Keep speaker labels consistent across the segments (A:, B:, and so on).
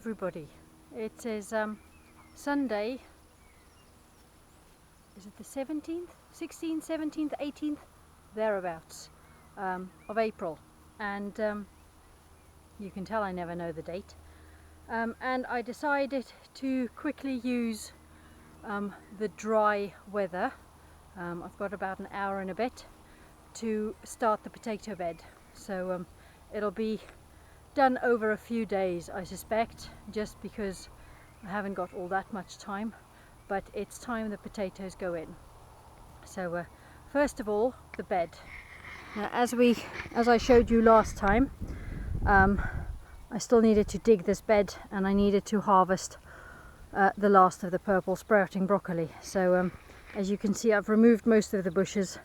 A: everybody. It is Sunday, is it the 17th, 16th, 17th, 18th, thereabouts of April, and you can tell I never know the date, and I decided to quickly use the dry weather. I've got about an hour and a bit to start the potato bed, so it'll be done over a few days, I suspect, just because I haven't got all that much time, but it's time the potatoes go in. So first of all, the bed. Now, as I showed you last time, I still needed to dig this bed, and I needed to harvest the last of the purple sprouting broccoli. So as you can see, I've removed most of the bushes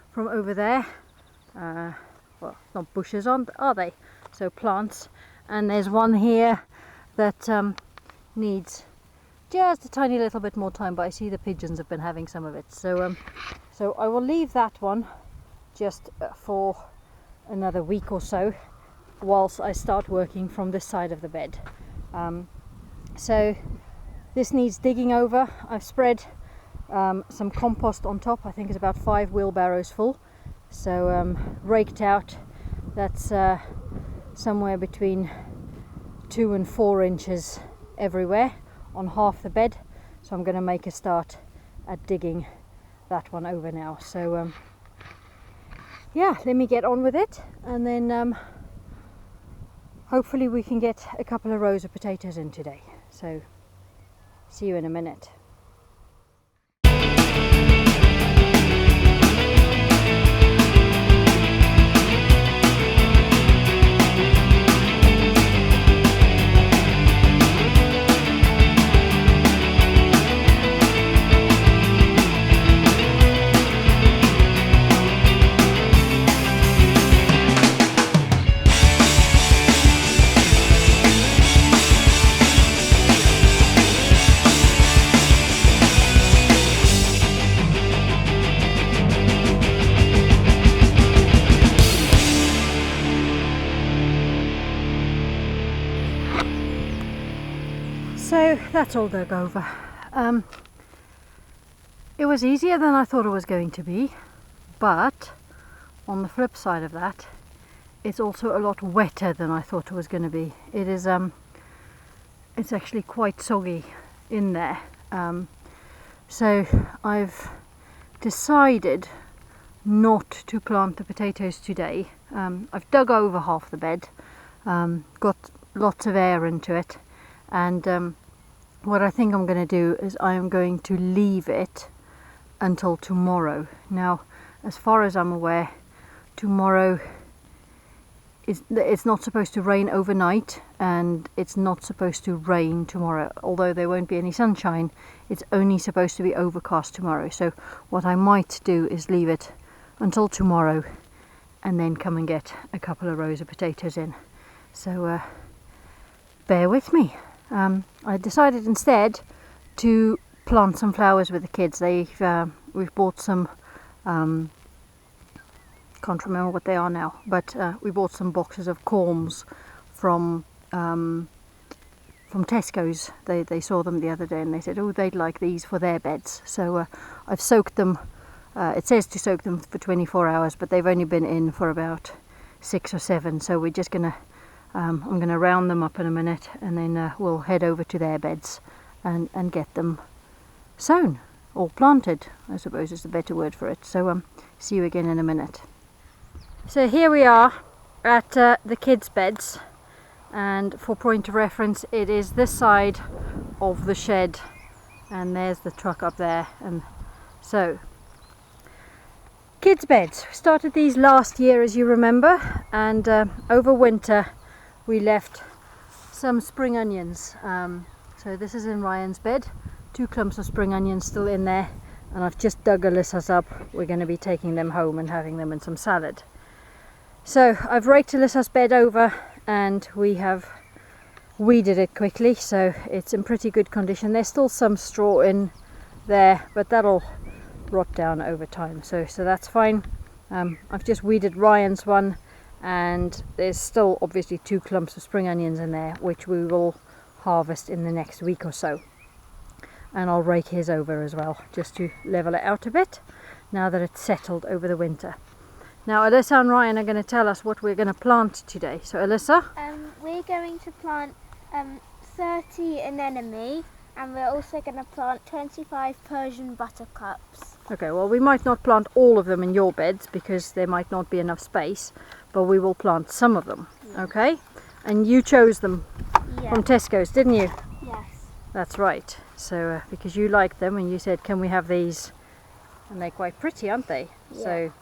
A: from over there. Well, not bushes, are they? So plants, and there's one here that needs just a tiny little bit more time, but I see the pigeons have been having some of it, so so I will leave that one just for another week or so whilst I start working from this side of the bed. So this needs digging over. I've spread some compost on top. I think it's about 5 wheelbarrows full, so raked out. That's somewhere between 2 and 4 inches everywhere on half the bed, so I'm going to make a start at digging that one over now. So yeah, let me get on with it, and then hopefully we can get a couple of rows of potatoes in today. So see you in a minute. So that's all dug over. It was easier than I thought it was going to be, but on the flip side of that, it's also a lot wetter than I thought it was going to be. It is it's actually quite soggy in there. So I've decided not to plant the potatoes today. I've dug over half the bed, got lots of air into it, and what I think I'm going to do is I am going to leave it until tomorrow. Now, as far as I'm aware, tomorrow it's not supposed to rain overnight, and it's not supposed to rain tomorrow. Although there won't be any sunshine, it's only supposed to be overcast tomorrow. So what I might do is leave it until tomorrow and then come and get a couple of rows of potatoes in. So bear with me. I decided instead to plant some flowers with the kids. We've bought some, can't remember what they are now, but we bought some boxes of corms from Tesco's. They saw them the other day and they said, oh, they'd like these for their beds. So I've soaked them. It says to soak them for 24 hours, but they've only been in for about 6 or 7. So we're just gonna I'm going to round them up in a minute, and then we'll head over to their beds and get them sown, or planted, I suppose is the better word for it. So see you again in a minute. So here we are at the kids' beds, and for point of reference, it is this side of the shed, and there's the truck up there. And so kids' beds, we started these last year, as you remember, and over winter we left some spring onions. So this is in Ryan's bed, 2 clumps of spring onions still in there, and I've just dug Alyssa's up. We're going to be taking them home and having them in some salad. So I've raked Alyssa's bed over, and we have weeded it quickly, so it's in pretty good condition. There's still some straw in there, but that'll rot down over time, so that's fine. I've just weeded Ryan's one, and there's still obviously 2 clumps of spring onions in there, which we will harvest in the next week or so. And I'll rake his over as well, just to level it out a bit now that it's settled over the winter. Now Alyssa and Ryan are going to tell us what we're going to plant today. So Alyssa?
B: We're going to plant 30 anemone, and we're also going to plant 25 Persian buttercups.
A: Okay, well we might not plant all of them in your beds because there might not be enough space, but we will plant some of them, okay? And you chose them from Tesco's, didn't you?
B: Yes.
A: That's right. So because you liked them and you said, can we have these? And they're quite pretty, aren't they?
B: Yeah.
A: So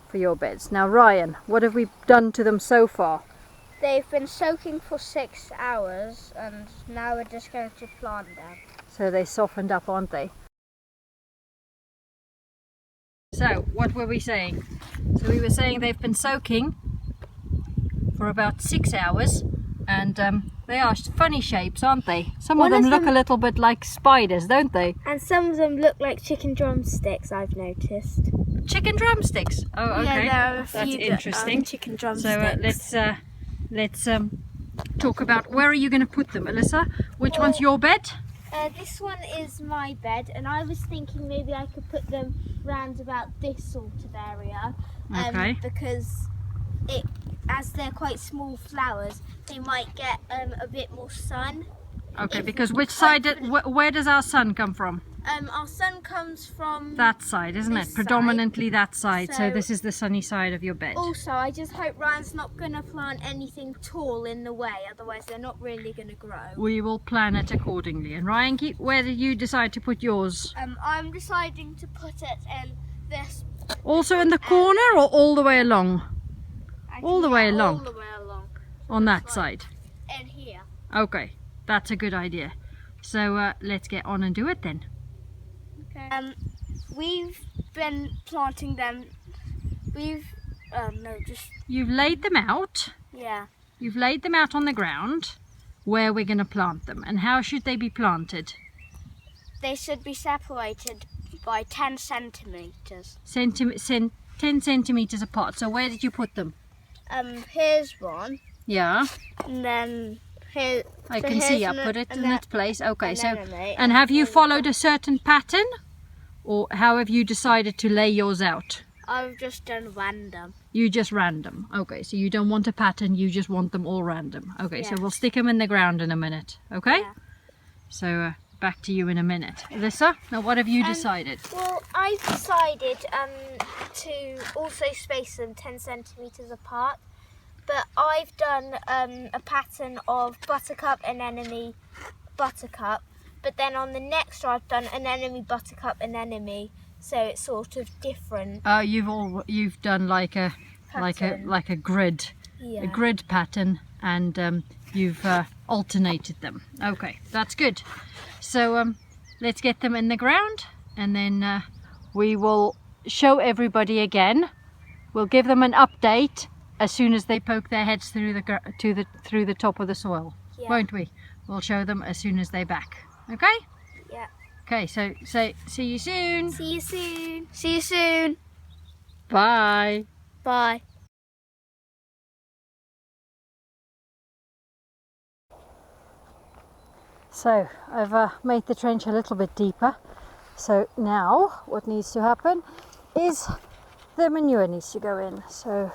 A: for your beds. Now Ryan, what have we done to them so far?
B: They've been soaking for 6 hours, and now we're just going to plant them.
A: So they softened up, aren't they? So what were we saying? So we were saying they've been soaking for about 6 hours, and they are funny shapes, aren't they? Some of them look a little bit like spiders, don't they?
B: And some of them look like chicken drumsticks, I've noticed.
A: Chicken drumsticks? Oh, okay.
B: Yeah, there are a
A: That's
B: few
A: interesting.
B: Chicken drumsticks.
A: So let's talk about, where are you going to put them, Alyssa? Which one's your bed?
B: This one is my bed, and I was thinking maybe I could put them round about this sort of area.
A: Okay.
B: Because as they're quite small flowers, they might get a bit more sun.
A: Okay, because which side, where does our sun come from?
B: Our sun comes from
A: that side, isn't it?
B: this
A: Predominantly that side. So
B: So-
A: this is the sunny side of your bed.
B: Also, I just hope Ryan's not going to plant anything tall in the way, otherwise they're not really going to grow.
A: We will plan it accordingly. And Ryan, where did you decide to put yours?
B: I'm deciding to put it in this.
A: Also in the corner or all the way along? All the way
B: All
A: along?
B: the way along.
A: On that side?
B: In here.
A: Okay, that's a good idea. So let's get on and do it then.
B: Okay. We've been planting them.
A: You've laid them out.
B: Yeah.
A: You've laid them out on the ground where we're going to plant them. And how should they be planted?
B: They should be separated by 10 centimeters.
A: 10 centimeters apart. So where did you put them?
B: Here's one,
A: Yeah,
B: and then here.
A: I
B: so
A: can see.
B: here's
A: I put it
B: an-
A: in
B: an-
A: its place. Okay, so
B: anemone,
A: and have you
B: here's
A: followed a certain pattern, or how have you decided to lay yours out?
B: I've just done random.
A: You just random. Okay, so you don't want a pattern. You just want them all random. Okay, so
B: Yes.
A: we'll stick them in the ground in a minute. Okay.
B: Yeah.
A: So back to you in a minute, Alyssa. Now, what have you decided?
B: Well, I've decided to also space them 10 centimeters apart, but I've done a pattern of buttercup, anemone, buttercup, but then on the next row I've done anemone, buttercup, anemone, so it's sort of different.
A: You've done like a
B: Pattern.
A: grid,
B: Yeah.
A: a grid pattern, and you've alternated them. Okay, that's good. So let's get them in the ground, and then we will show everybody again. We'll give them an update as soon as they poke their heads through the top of the soil,
B: Yeah.
A: won't we? We'll show them as soon as they're back. Okay?
B: Yeah.
A: Okay. So say see you soon.
B: See you soon. See you soon.
A: Bye.
B: Bye.
A: So I've made the trench a little bit deeper. So now what needs to happen is the manure needs to go in. So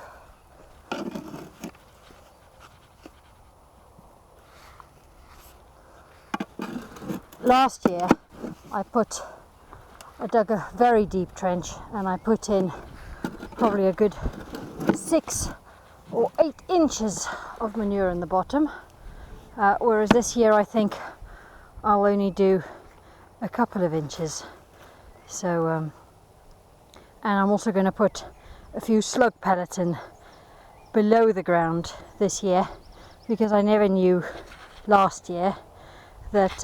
A: last year I dug a very deep trench and I put in probably a good 6 or 8 inches of manure in the bottom, whereas this year I think I'll only do a couple of inches. So and I'm also going to put a few slug pellets in below the ground this year, because I never knew last year that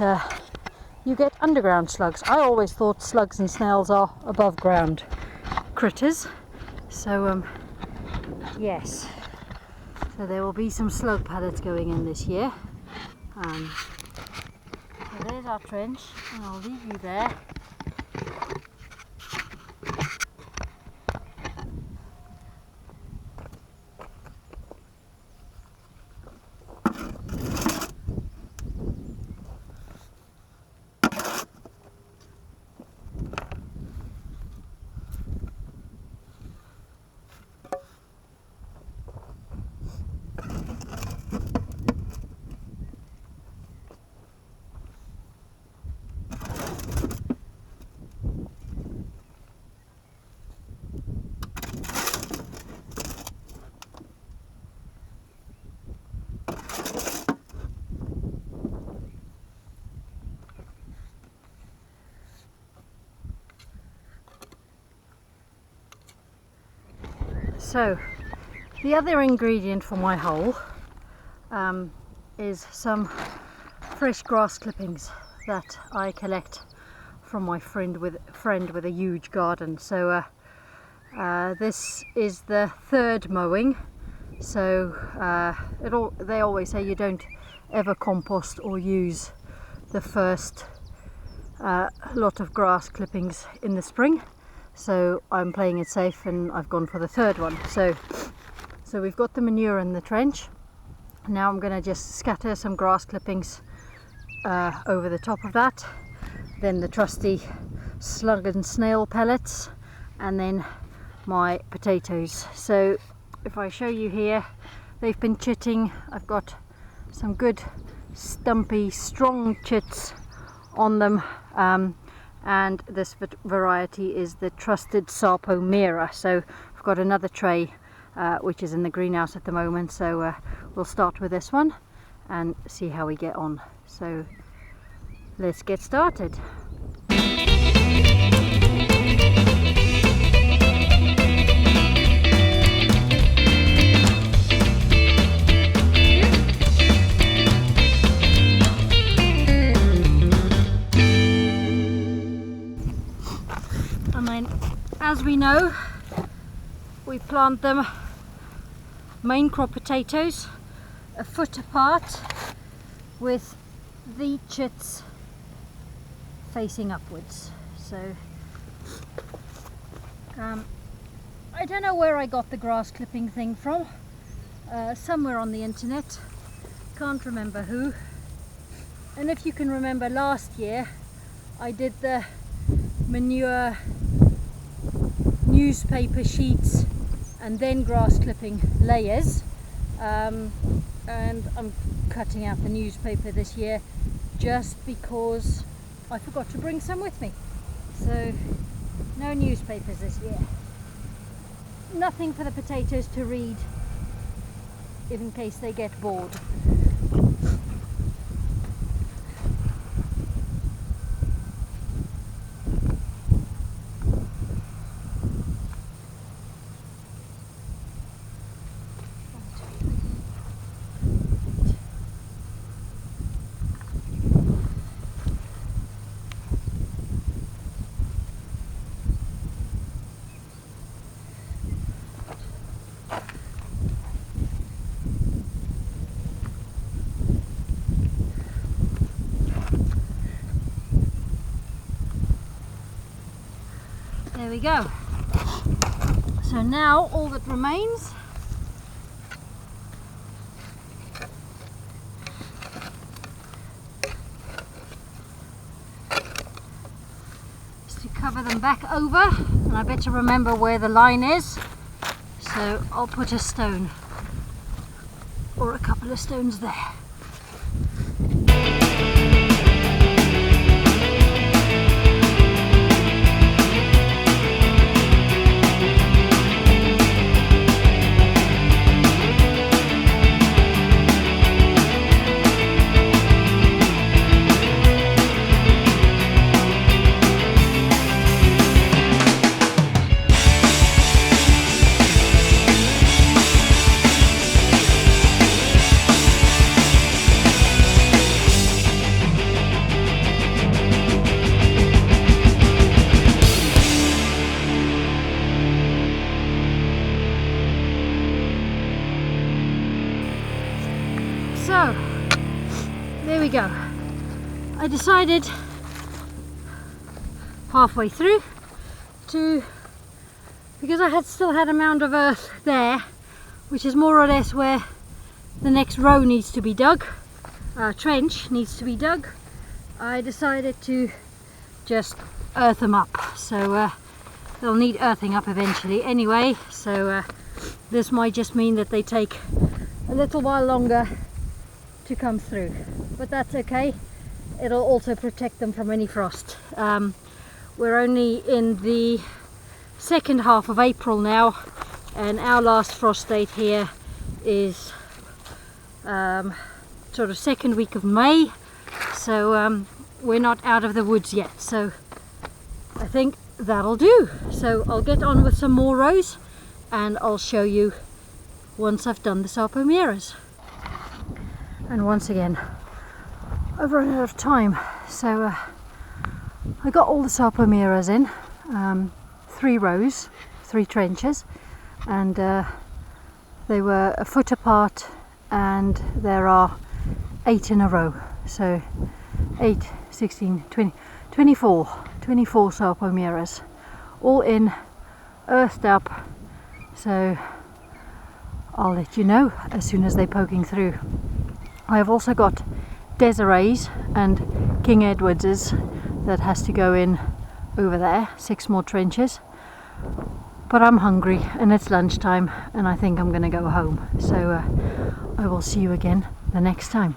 A: you get underground slugs. I always thought slugs and snails are above ground critters. So yes, so there will be some slug pellets going in this year. So there's our trench, and I'll leave you there. So the other ingredient for my hole is some fresh grass clippings that I collect from my friend with a huge garden. So this is the third mowing. So they always say you don't ever compost or use the first lot of grass clippings in the spring. So I'm playing it safe and I've gone for the third one. So we've got the manure in the trench. Now I'm going to just scatter some grass clippings over the top of that, then the trusty slug and snail pellets, and then my potatoes. So if I show you here, they've been chitting. I've got some good stumpy strong chits on them, and this variety is the trusted Sarpo Mira. So I've got another tray which is in the greenhouse at the moment, so we'll start with this one and see how we get on. So let's get started. As we know, we plant them main crop potatoes a foot apart with the chits facing upwards. So I don't know where I got the grass clipping thing from, somewhere on the internet, can't remember who. And if you can remember, last year I did the manure newspaper sheets and then grass clipping layers, and I'm cutting out the newspaper this year just because I forgot to bring some with me. So no newspapers this year. Nothing for the potatoes to read in case they get bored. There we go. So now all that remains is to cover them back over, and I better remember where the line is, so I'll put a stone or a couple of stones there. So there we go. I decided halfway through because I still had a mound of earth there, which is more or less where the next row needs to be dug, trench needs to be dug. I decided to just earth them up, so they'll need earthing up eventually anyway, so this might just mean that they take a little while longer to come through, but that's okay. It'll also protect them from any frost. We're only in the second half of April now, and our last frost date here is sort of second week of May, so we're not out of the woods yet, so I think that'll do. So I'll get on with some more rows and I'll show you once I've done the Sarpo Miras. And once again, I've run out of time, so I got all the Sarpo Miras in, 3 rows, 3 trenches, and they were a foot apart, and there are 8 in a row, so 8, 16, 20, 24 Sarpo Miras, all in, earthed up, so I'll let you know as soon as they're poking through. I have also got Desirees and King Edwardses that has to go in over there, 6 more trenches. But I'm hungry and it's lunchtime and I think I'm going to go home. So I will see you again the next time.